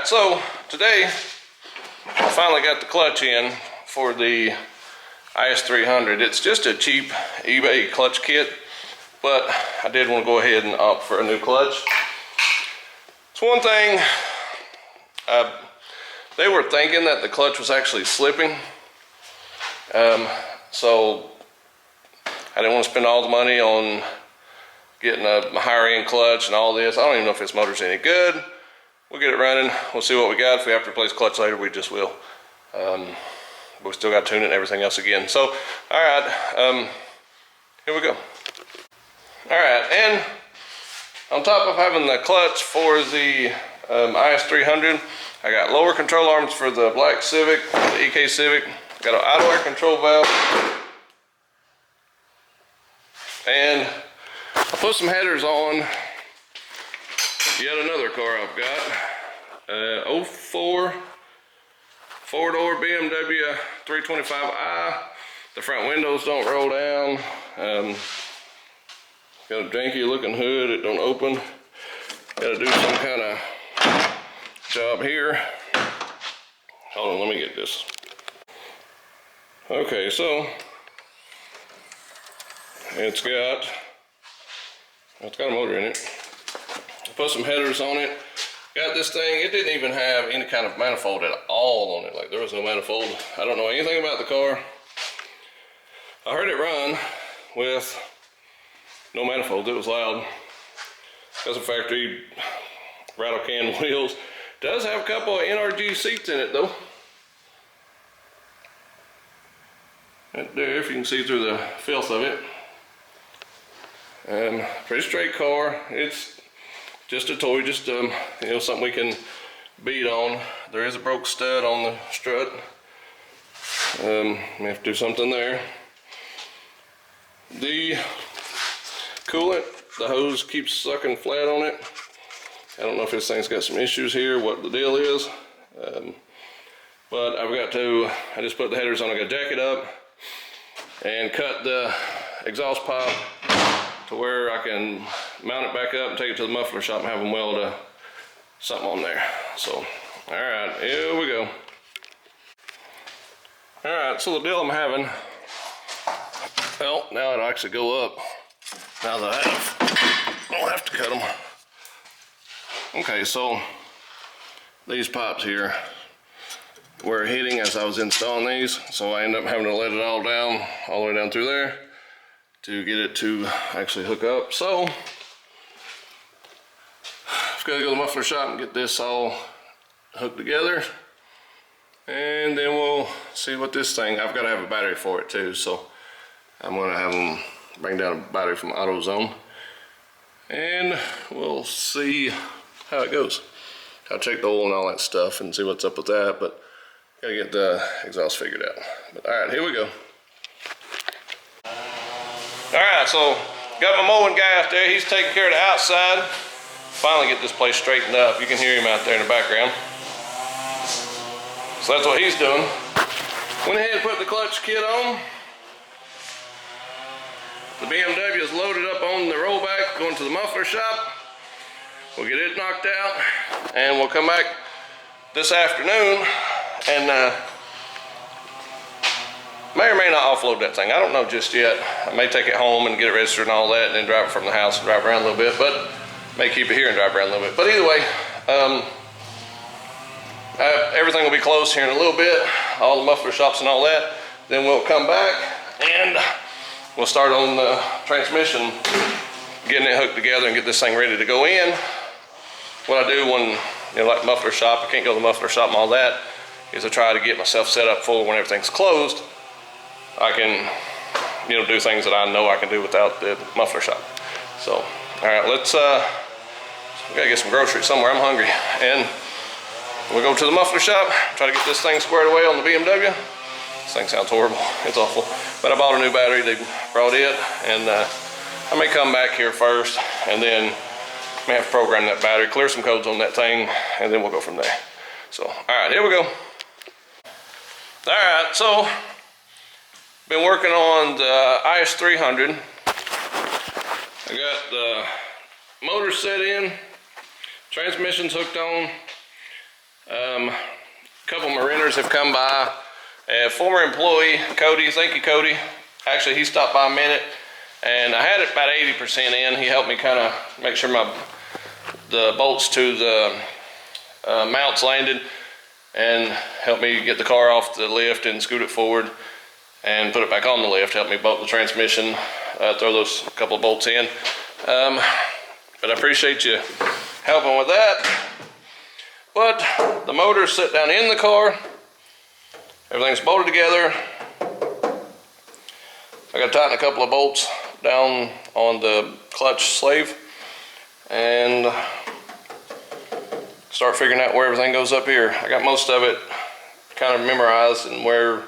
So today I finally got the clutch in for the IS300. It's just a cheap eBay clutch kit, but I did want to go ahead and opt for a new clutch. It's one thing, they were thinking that the clutch was actually slipping, so I didn't want to spend all the money on getting a higher end clutch and all this. I don't even know if this motor's any good. We'll get it running. We'll see what we got. If we have to replace clutch later, we just will. We still got to tune it and everything else again. So, all right, here we go. All right, and on top of having the clutch for the IS300, I got lower control arms for the black Civic, the EK Civic. Got an idle air control valve, and I put some headers on yet another car I've got, 04 four-door BMW 325i. The front windows don't roll down. Got a janky looking hood, it don't open. Got to do some kind of job here. Hold on, let me get this. Okay, so it's got a motor in it. Put some headers on it. Got this thing, it didn't even have any kind of manifold at all on it. Like, there was no manifold. I don't know anything about the car. I heard it run with no manifold. It was loud. Got some factory rattle can wheels. Does have a couple of NRG seats in it though. Right there, if you can see through the filth of it. Pretty straight car. It's just a toy, just you know, something we can beat on. There is a broke stud on the strut. We have to do something there. The coolant, the hose keeps sucking flat on it. I don't know if this thing's got some issues here, what the deal is. But I just put the headers on, I got to jack it up and cut the exhaust pipe to where I can mount it back up and take it to the muffler shop and have them weld something on there. So, all right, here we go. All right, so the deal I'm having, well, now it'll actually go up. Now that I don't have to cut them. Okay, so these pipes here were hitting as I was installing these, so I ended up having to let it all down, all the way down through there, to get it to actually hook up. So I've got to go to the muffler shop and get this all hooked together, and then we'll see what this thing, I've got to have a battery for it too, so I'm going to have them bring down a battery from AutoZone, and we'll see how it goes. I'll check the oil and all that stuff and see what's up with that, but gotta get the exhaust figured out. But all right, here we go. All right, so got my mowing guy out there. He's taking care of the outside. Finally get this place straightened up. You can hear him out there in the background. So that's what he's doing. Went ahead and put the clutch kit on. The BMW is loaded up on the rollback, going to the muffler shop. We'll get it knocked out, and we'll come back this afternoon and may or may not offload that thing. I don't know just yet. I may take it home and get it registered and all that, and then drive it from the house and drive around a little bit, but may keep it here and drive around a little bit. But either way, everything will be closed here in a little bit, all the muffler shops and all that. Then we'll come back and we'll start on the transmission, getting it hooked together and get this thing ready to go in. What I do when, like muffler shop, I can't go to the muffler shop and all that, is I try to get myself set up for when everything's closed. I can, do things that I know I can do without the muffler shop. So, all right, let's, we gotta get some groceries somewhere. I'm hungry. And we'll go to the muffler shop, try to get this thing squared away on the BMW. This thing sounds horrible. It's awful. But I bought a new battery. They brought it, and I may come back here first, and then may have to program that battery, clear some codes on that thing, and then we'll go from there. So, all right, here we go. All right, so been working on the IS300. I got the motor set in, transmission's hooked on. A couple mariners have come by. A former employee, Cody, thank you, Cody. Actually, he stopped by a minute, and I had it about 80% in. He helped me kind of make sure the bolts to the mounts landed, and helped me get the car off the lift and scoot it forward and put it back on the lift. Helped me bolt the transmission, throw those couple of bolts in. But I appreciate you helping with that. But the motor's set down in the car. Everything's bolted together. I got to tighten a couple of bolts down on the clutch slave and start figuring out where everything goes up here. I got most of it kind of memorized, and where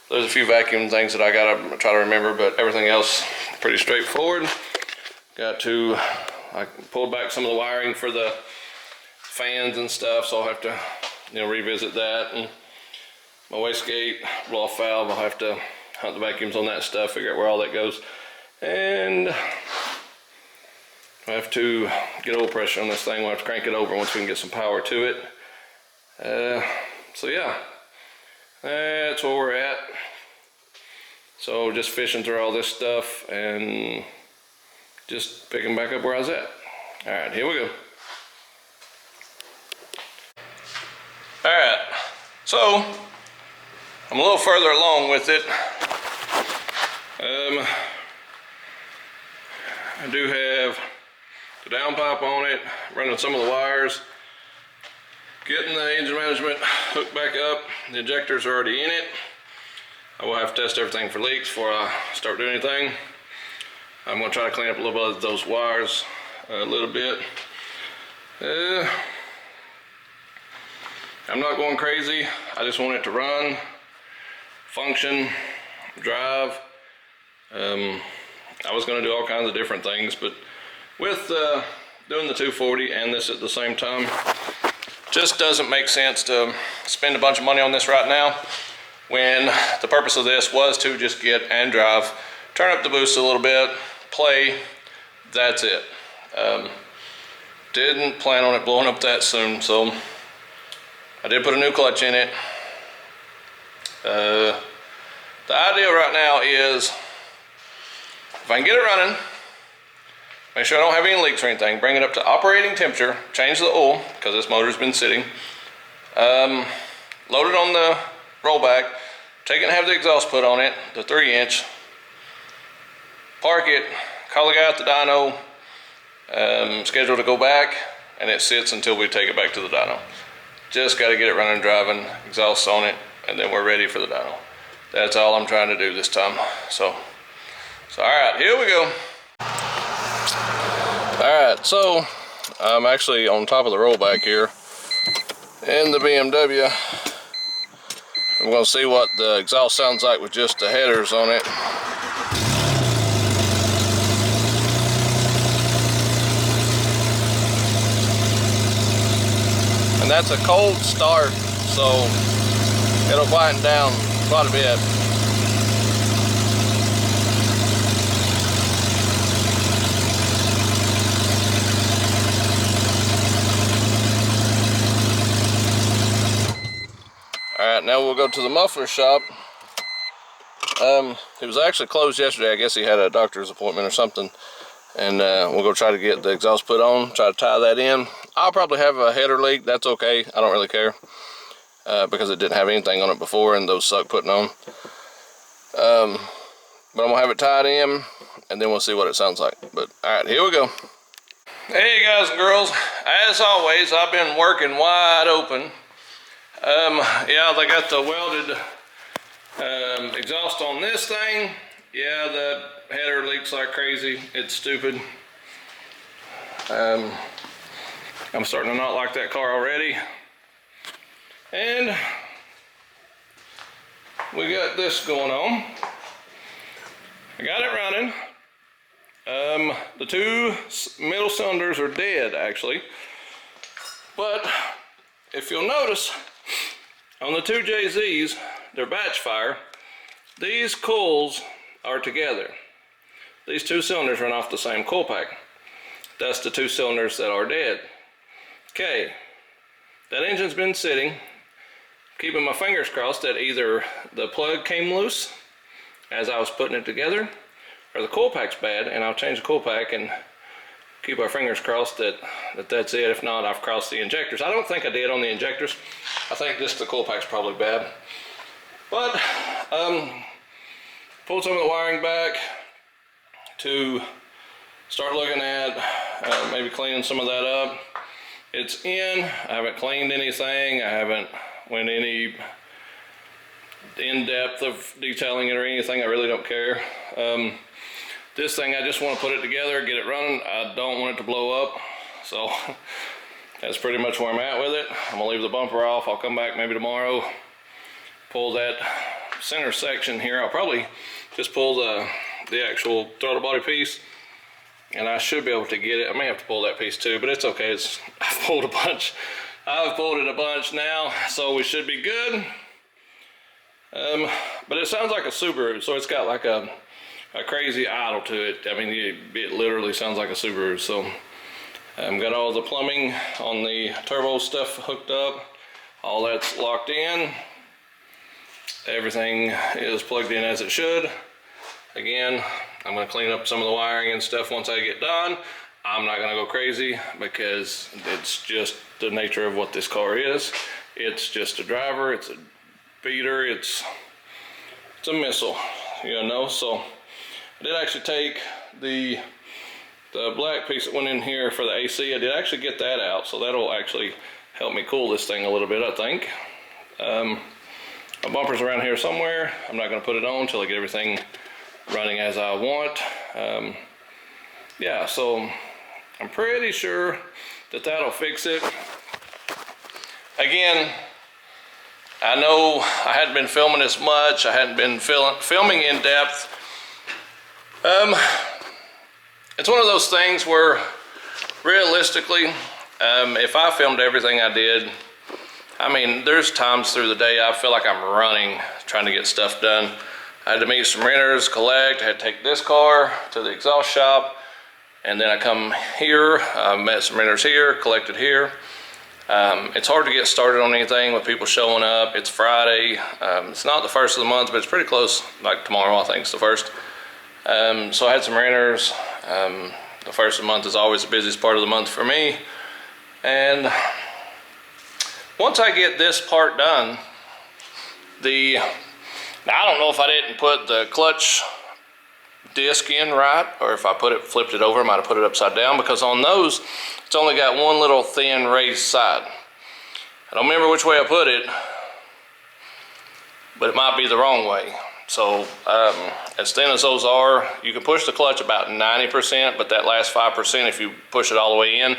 there's a few vacuum things that I gotta try to remember, but everything else pretty straightforward. I pulled back some of the wiring for the fans and stuff, so I'll have to revisit that. And my wastegate, blow-off valve, I'll have to hunt the vacuums on that stuff, figure out where all that goes. And I have to get oil pressure on this thing. We'll have to crank it over once we can get some power to it. So yeah, that's where we're at. So just fishing through all this stuff and just picking back up where I was at. All right, here we go. All right, so I'm a little further along with it. I do have the downpipe on it, running some of the wires, getting the engine management hooked back up. The injectors are already in it. I will have to test everything for leaks before I start doing anything. I'm going to try to clean up a little bit of those wires a little bit. I'm not going crazy. I just want it to run, function, drive. I was going to do all kinds of different things, but with doing the 240 and this at the same time, just doesn't make sense to spend a bunch of money on this right now, when the purpose of this was to just get and drive, turn up the boost a little bit, play, that's it. Didn't plan on it blowing up that soon, so I did put a new clutch in it. The idea right now is, if I can get it running, make sure I don't have any leaks or anything, bring it up to operating temperature, change the oil, because this motor's been sitting, load it on the rollback, take it and have the exhaust put on it, the 3-inch, park it, call the guy at the dyno, schedule to go back, and it sits until we take it back to the dyno. Just got to get it running, driving, exhaust on it, and then we're ready for the dyno. That's all I'm trying to do this time. So all right, here we go. All right, so I'm actually on top of the rollback here in the BMW. I'm going to see what the exhaust sounds like with just the headers on it. And that's a cold start, so it'll quieten down quite a bit. All right, now we'll go to the muffler shop It was actually closed yesterday. I guess he had a doctor's appointment or something. And we'll go try to get the exhaust put on, try to tie that in. I'll probably have a header leak. That's okay. I don't really care because it didn't have anything on it before and those suck putting on. But I'm going to have it tied in and then we'll see what it sounds like. But all right, here we go. Hey guys and girls, as always, I've been working wide open. Yeah, they got the welded exhaust on this thing. Yeah, the header leaks like crazy. It's stupid. I'm starting to not like that car already. And we got this going on. I got it running. The two middle cylinders are dead actually. But if you'll notice, on the two JZs, they're batch fire. These coils are together. These two cylinders run off the same coil pack. That's the two cylinders that are dead. Okay, that engine's been sitting, keeping my fingers crossed that either the plug came loose as I was putting it together, or the coil pack's bad, and I'll change the coil pack and keep our fingers crossed that that's it. If not, I've crossed the injectors. I don't think I did on the injectors. I think just the coil pack's probably bad. But pulled some of the wiring back to start looking at maybe cleaning some of that up. It's in. I haven't cleaned anything. I haven't went any in depth of detailing it or anything. I really don't care. This thing, I just want to put it together, get it running. I don't want it to blow up. So that's pretty much where I'm at with it. I'm gonna leave the bumper off. I'll come back maybe tomorrow, pull that center section here. I'll probably just pull the actual throttle body piece, and I should be able to get it. I may have to pull that piece too, but it's okay. I've pulled a bunch. I've pulled it a bunch now, so we should be good. But it sounds like a Subaru, so it's got like a crazy idle to it. I mean, it literally sounds like a Subaru. So got all the plumbing on the turbo stuff hooked up. All that's locked in. Everything is plugged in as it should. Again, I'm going to clean up some of the wiring and stuff once I get done. I'm not going to go crazy because it's just the nature of what this car is. It's just a driver, it's a beater, it's a missile, you know. So I did actually take the black piece that went in here for the AC. I did actually get that out, so that'll actually help me cool this thing a little bit, I think. My bumper's around here somewhere. I'm not going to put it on until I get everything running as I want. Yeah, so I'm pretty sure that that'll fix it. Again, I know I hadn't been filming as much. I hadn't been filming in depth. It's one of those things where realistically, if I filmed everything I did, I mean, there's times through the day I feel like I'm running, trying to get stuff done. I had to meet some renters, collect. I had to take this car to the exhaust shop, and then I come here, met some renters here, collected here. It's hard to get started on anything with people showing up. It's Friday. It's not the first of the month, but it's pretty close. Like tomorrow, I think it's the first. So I had some renters. The first of the month is always the busiest part of the month for me. And once I get this part done, now I don't know if I didn't put the clutch disc in right, or if I flipped it over, I might have put it upside down, because on those, it's only got one little thin raised side. I don't remember which way I put it, but it might be the wrong way. So as thin as those are, you can push the clutch about 90%, but that last 5%, if you push it all the way in,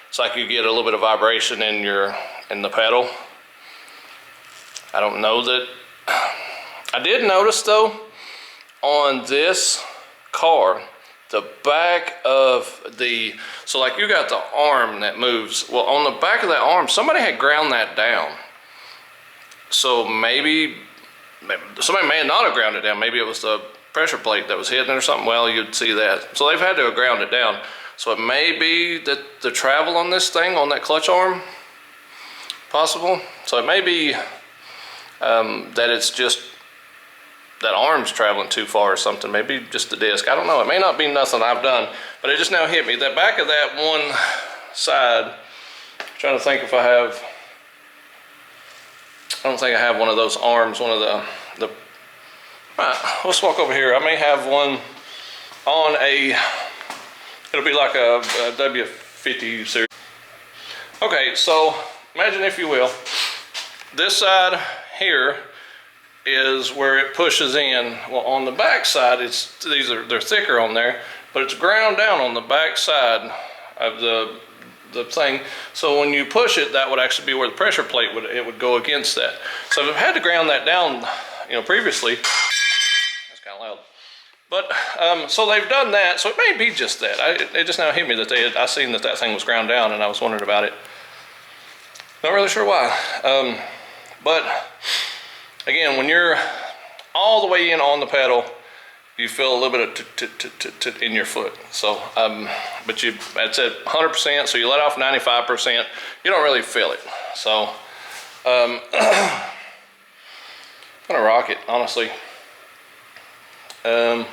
it's like you get a little bit of vibration in the pedal. I don't know that. I did notice though, on this car, the back of so like you got the arm that moves. Well, on the back of that arm, somebody had ground that down. So maybe somebody may not have ground it down. Maybe it was the pressure plate that was hitting or something. Well, you'd see that. So they've had to have ground it down. So it may be that the travel on this thing, on that clutch arm, possible. So it may be that it's just that arm's traveling too far or something. Maybe just the disc. I don't know. It may not be nothing I've done, but it just now hit me. That back of that one side, I'm trying to think if I have, I don't think I have one of those arms, one of the let's walk over here. I may have one on a, it'll be like a W50 series. Okay, so imagine, if you will, this side here is where it pushes in. Well, on the back side, they're thicker on there, but it's ground down on the back side of the thing. So when you push it, that would actually be where the pressure plate would go against that. So I've had to ground that down, you know, previously. That's kind of loud. But so they've done that. So it may be just that. It just now hit me that I seen that thing was ground down, and I was wondering about it. Not really sure why. But again, when you're all the way in on the pedal, you feel a little bit of in your foot. So, but that's at 100%, so you let off 95%, you don't really feel it. So, I'm gonna rock it, honestly. I'll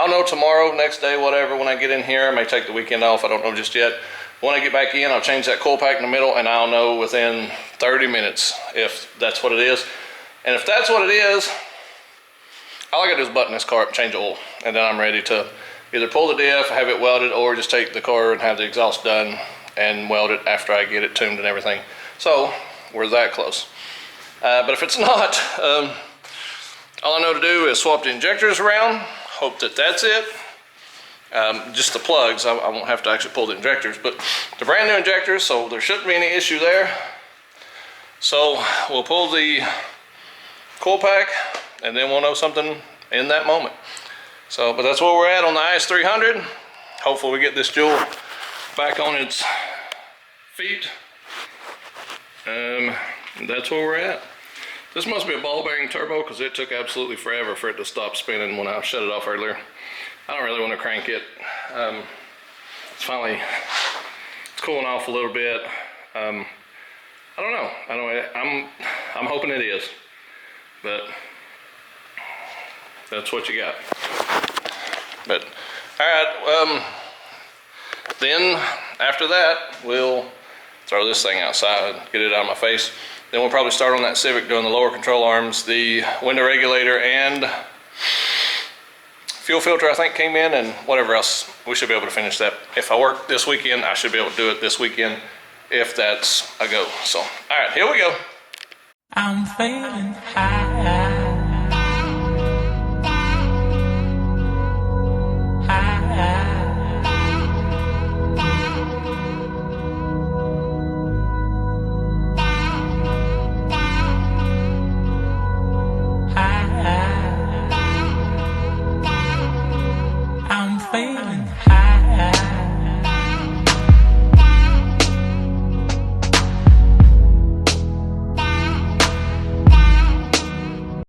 know tomorrow, next day, whatever, when I get in here. I may take the weekend off, I don't know just yet. When I get back in, I'll change that coil pack in the middle, and I'll know within 30 minutes if that's what it is. And if that's what it is, all I gotta do is button this car up and change oil, and then I'm ready to either pull the diff, have it welded, or just take the car and have the exhaust done and weld it after I get it tuned and everything. So we're that close. But if it's not, all I know to do is swap the injectors around, hope that that's it. Just the plugs, I won't have to actually pull the injectors, but the brand new injectors, so there shouldn't be any issue there. So we'll pull the coil pack, and then we'll know something in that moment. So, but that's where we're at on the IS300. Hopefully we get this jewel back on its feet. That's where we're at. This must be a ball bearing turbo, because it took absolutely forever for it to stop spinning when I shut it off earlier. I don't really want to crank it. It's finally, it's cooling off a little bit. I don't know. I'm hoping it is, but that's what you got. But all right, then after that we'll throw this thing outside, get it out of my face. Then we'll probably start on that Civic doing the lower control arms, the window regulator, and fuel filter I think came in, and whatever else. We should be able to finish that. If I work this weekend, I should be able to do it this weekend, if that's a go. So all right, here we go. I'm feeling high.